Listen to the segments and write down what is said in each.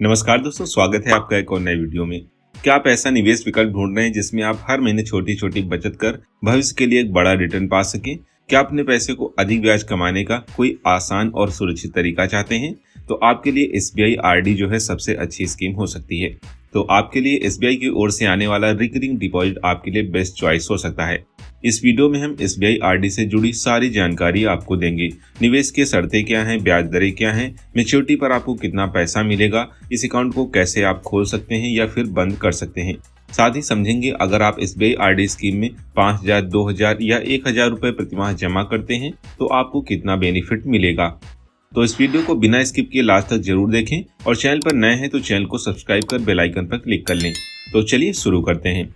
नमस्कार दोस्तों, स्वागत है आपका एक और नए वीडियो में। क्या आप ऐसा निवेश विकल्प ढूंढ रहे हैं जिसमें आप हर महीने छोटी छोटी बचत कर भविष्य के लिए एक बड़ा रिटर्न पा सकें? क्या अपने पैसे को अधिक ब्याज कमाने का कोई आसान और सुरक्षित तरीका चाहते हैं? तो आपके लिए एसबीआई आरडी जो है सबसे अच्छी स्कीम हो सकती है। तो आपके लिए एसबीआई की ओर से आने वाला रिकरिंग डिपॉजिट आपके लिए बेस्ट चॉइस हो सकता है। इस वीडियो में हम एसबीआई आरडी से जुड़ी सारी जानकारी आपको देंगे। निवेश की शर्तें क्या हैं, ब्याज दरें क्या हैं, मैच्योरिटी पर आपको कितना पैसा मिलेगा, इस अकाउंट को कैसे आप खोल सकते हैं या फिर बंद कर सकते हैं। साथ ही समझेंगे अगर आप एसबीआई आरडी स्कीम में 5,000, 2,000 या 1,000 रुपए प्रतिमाह जमा करते हैं तो आपको कितना बेनिफिट मिलेगा। तो इस वीडियो को बिना स्किप किए लास्ट तक जरूर देखें और चैनल पर नए हैं तो चैनल को सब्सक्राइब कर बेल आइकन पर क्लिक कर लें। तो चलिए शुरू करते हैं।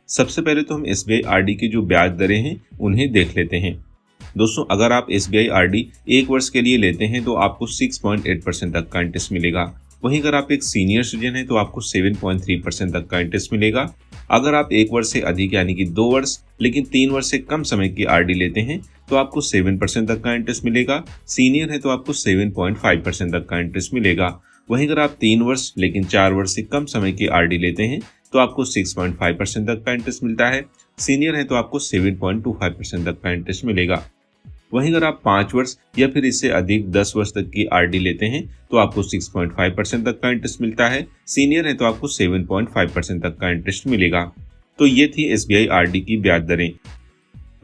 सबसे पहले तो हम एसबीआई आरडी की जो ब्याज दरें हैं उन्हें देख लेते हैं। दोस्तों, अगर आप एसबीआई आरडी 1 वर्ष के लिए लेते हैं तो आपको 6.8% तक का इंटरेस्ट मिलेगा। वहीं अगर आप एक सीनियर सिटीजन हैं तो आपको 7.3% तक का इंटरेस्ट मिलेगा। अगर आप 1 वर्ष से अधिक यानी कि 2 वर्ष लेकिन 3 वर्ष से कम समय की आरडी लेते हैं तो आपको 7% तक का इंटरेस्ट मिलेगा। सीनियर है तो आपको 7.5% तक का इंटरेस्ट मिलेगा। वहीं अगर आप 3 वर्ष लेकिन 4 वर्ष से कम समय की आरडी लेते हैं तो आपको 6.5% तक का इंटरेस्ट मिलता है। सीनियर है तो आपको 7.25% तक का इंटरेस्ट मिलेगा। वहीं अगर आप 5 वर्ष या फिर इससे अधिक 10 वर्ष तक की आरडी लेते हैं तो आपको 6.5% तक का इंटरेस्ट मिलता है। सीनियर है तो आपको 7.5% तक का इंटरेस्ट मिलेगा। तो ये थी एसबीआई आरडी की ब्याज दरें।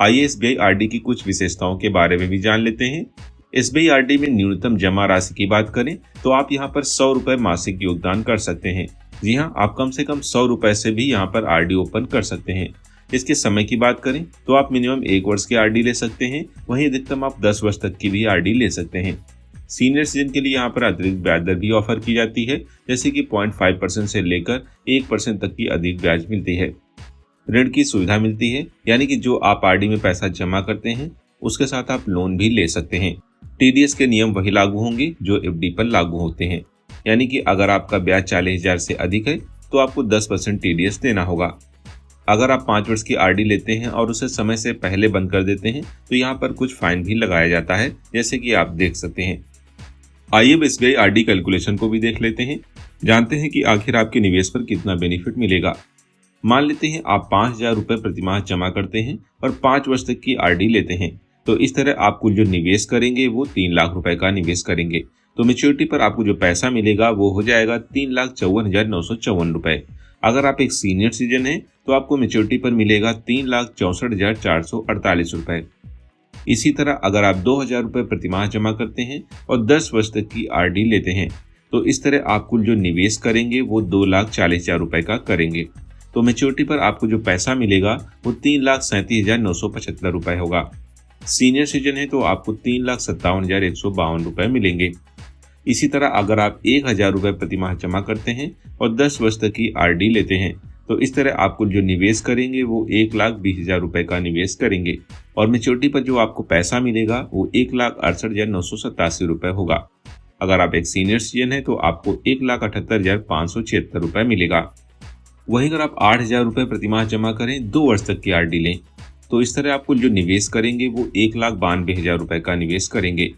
आइए एसबीआई आरडी की कुछ विशेषताओं के बारे में भी जान लेते हैं। एसबीआई आरडी में न्यूनतम जमा राशि की बात करें तो आप यहाँ पर 100 रुपए मासिक योगदान कर सकते हैं। जी हाँ, आप कम से कम 100 रुपए से भी यहाँ पर आरडी ओपन कर सकते हैं। इसके समय की बात करें तो आप मिनिमम 1 वर्ष की आरडी ले सकते हैं। वहीं अधिकतम आप 10 वर्ष तक की भी आरडी ले सकते हैं। सीनियर सिटीजन के लिए यहाँ पर अतिरिक्त ब्याज दर भी ऑफर की जाती है, जैसे कि 0.5% से लेकर 1% तक की अधिक ब्याज मिलती है। ऋण की सुविधा मिलती है, यानी कि जो आप आरडी में पैसा जमा करते हैं उसके साथ आप लोन भी ले सकते हैं। टीडीएस के नियम वही लागू होंगे जो एफडी पर लागू होते हैं, यानी कि अगर आपका ब्याज 40,000 से अधिक है तो आपको 10% टीडीएस देना होगा। अगर आप 5 वर्ष की आरडी लेते हैं और उसे समय से पहले बंद कर देते हैं तो यहाँ पर कुछ फाइन भी लगाया जाता है, जैसे कि आप देख सकते हैं। आइए अब एसबीआई आरडी कैलकुलेशन को भी देख लेते हैं, जानते हैं कि आखिर आपके निवेश पर कितना बेनिफिट मिलेगा। मान लेते हैं आप 5,000 रुपए प्रतिमाह जमा करते हैं और 5 वर्ष तक की आरडी लेते हैं, तो इस तरह आप कुल जो निवेश करेंगे वो 3 लाख रुपए का निवेश करेंगे। तो मैच्योरिटी पर आपको जो पैसा मिलेगा वो हो जाएगा 3,54,954 रुपए। अगर आप एक सीनियर सिटीजन हैं तो आपको मैच्योरिटी पर मिलेगा 3,64,448 रुपए। इसी तरह अगर आप 2,000 रुपए प्रतिमाह जमा करते हैं और 10 वर्ष तक की आरडी लेते हैं तो इस तरह आप कुल जो निवेश करेंगे वो 2,40,000 रुपए का करेंगे। तो मैच्योरिटी पर आपको जो पैसा मिलेगा वो 3,37,975 रुपए होगा। सीनियर सिटीजन है तो आपको 3,57,152 रुपए मिलेंगे। इसी तरह अगर आप 1,000 रुपए प्रतिमाह जमा करते हैं और 10 वर्ष तक की आरडी लेते हैं तो इस तरह आपको जो निवेश करेंगे वो 1,20,000 रुपए का निवेश करेंगे और मैच्योरिटी पर जो आपको पैसा मिलेगा वो 1,68,987 रुपए होगा। अगर आप एक सीनियर सिटीजन है तो आपको 1,78,576 रुपए मिलेगा। वहीं अगर आप 8,000 रुपए प्रतिमाह जमा करें 2 वर्ष तक की आरडी लें तो इस तरह आपको जो निवेश करेंगे वो 1,92,000 रुपए का निवेश करेंगे।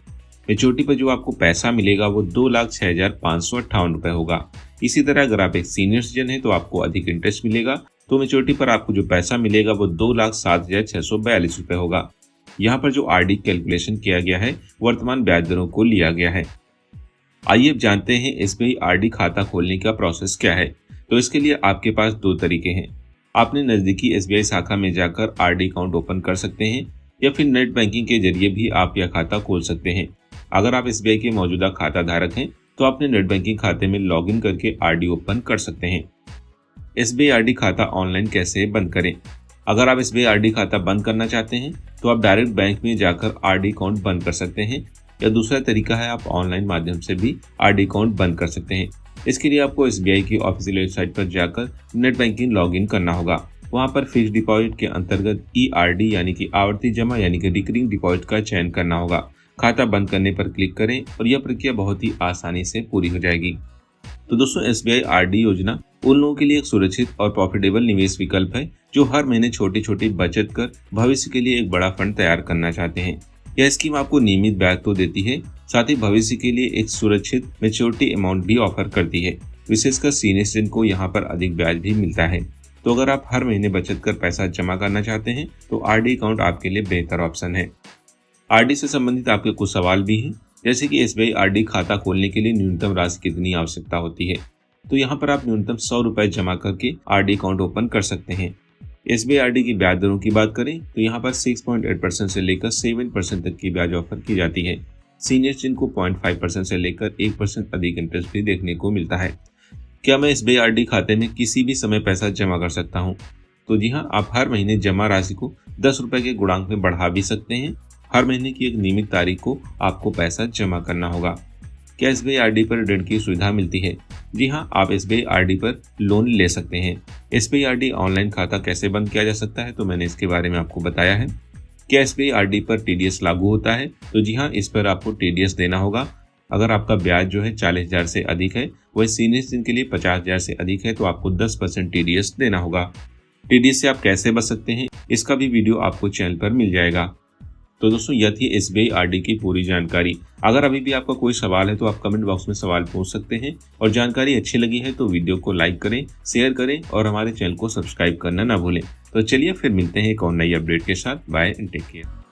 मैच्योरिटी पर जो आपको पैसा मिलेगा वो 2,06,558 रुपए होगा। इसी तरह अगर आप एक सीनियर सिटीजन है तो आपको अधिक इंटरेस्ट मिलेगा, तो मैच्योरिटी पर आपको जो पैसा मिलेगा वो 2,07,642 रुपए होगा। यहाँ पर जो आरडी कैलकुलेशन किया गया है वर्तमान ब्याज दरों को लिया गया है। आइए अब जानते हैं एसबीआई आरडी खाता खोलने का प्रोसेस क्या है। तो इसके लिए आपके पास 2 तरीके हैं। आपने नजदीकी एसबीआई शाखा में जाकर आरडी अकाउंट ओपन कर सकते हैं या फिर नेट बैंकिंग के जरिए भी आप यह खाता खोल सकते हैं। अगर आप एसबीआई के मौजूदा खाता धारक हैं तो अपने नेट बैंकिंग खाते में लॉगिन करके आरडी ओपन कर सकते हैं। एसबीआई आरडी खाता ऑनलाइन कैसे बंद करें? अगर आप एसबीआई आरडी खाता बंद करना चाहते हैं तो आप डायरेक्ट बैंक में जाकर आरडी अकाउंट बंद कर सकते हैं, या दूसरा तरीका है आप ऑनलाइन माध्यम से भी आरडी अकाउंट बंद कर सकते हैं। इसके लिए आपको एसबीआई की ऑफिशियल वेबसाइट पर जाकर नेट बैंकिंग लॉगिन करना होगा। वहां पर फिक्स डिपॉजिट के अंतर्गत ईआरडी यानी कि आवर्ती जमा यानी कि रिकरिंग डिपॉजिट का चयन करना होगा। खाता बंद करने पर क्लिक करें और यह प्रक्रिया बहुत ही आसानी से पूरी हो जाएगी। तो दोस्तों, एसबीआई आरडी योजना उन लोगों के लिए एक सुरक्षित और प्रॉफिटेबल निवेश विकल्प है जो हर महीने छोटी छोटी बचत कर भविष्य के लिए एक बड़ा फंड तैयार करना चाहते हैं। यह स्कीम आपको नियमित ब्याज तो देती है, साथ ही भविष्य के लिए एक सुरक्षित मैच्योरिटी अमाउंट भी ऑफर करती है। विशेषकर सीनियर सिटीजन को यहाँ पर अधिक ब्याज भी मिलता है। तो अगर आप हर महीने बचत कर पैसा जमा करना चाहते हैं तो आरडी अकाउंट आपके लिए बेहतर ऑप्शन है। आरडी से संबंधित आपके कुछ सवाल भी हैं, जैसे कि एसबीआई आरडी खाता खोलने के लिए न्यूनतम राशि कितनी आवश्यकता होती है। तो यहाँ पर आप न्यूनतम 100 रुपए जमा करके आरडी अकाउंट ओपन कर सकते हैं। एसबीआई आरडी की ब्याज दरों की बात करें तो यहाँ पर 6.8% से लेकर 7% तक की ब्याज ऑफर की जाती है। सीनियर सिटीजन को 0.5% से लेकर 1% अधिक इंटरेस्ट भी देखने को मिलता है। क्या मैं एसबीआई आरडी खाते में किसी भी समय पैसा जमा कर सकता हूँ? तो जी हाँ, आप हर महीने जमा राशि को 10 रुपए के गुणांक में बढ़ा भी सकते हैं। हर महीने की एक नियमित तारीख को आपको पैसा जमा करना होगा। क्या एसबीआई आरडी पर ऋण की सुविधा मिलती है? जी हाँ, आप एसबीआई आरडी पर लोन ले सकते हैं। एसबीआई आरडी ऑनलाइन खाता कैसे बंद किया जा सकता है, तो मैंने इसके बारे में आपको बताया है। क्या एसबीआई आरडी पर टीडीएस लागू होता है? तो जी हाँ, इस पर आपको टीडीएस देना होगा। अगर आपका ब्याज जो है 40,000 से अधिक है, वही सीनियर सिटीजन के लिए 50,000 से अधिक है, तो आपको 10% टीडीएस देना होगा। टीडीएस से आप कैसे बच सकते हैं, इसका भी वीडियो आपको चैनल पर मिल जाएगा। तो दोस्तों, यह थी एसबीआई आरडी की पूरी जानकारी। अगर अभी भी आपका कोई सवाल है तो आप कमेंट बॉक्स में सवाल पूछ सकते हैं, और जानकारी अच्छी लगी है तो वीडियो को लाइक करें, शेयर करें और हमारे चैनल को सब्सक्राइब करना ना भूलें। तो चलिए फिर मिलते हैं एक और नई अपडेट के साथ। Bye and take care.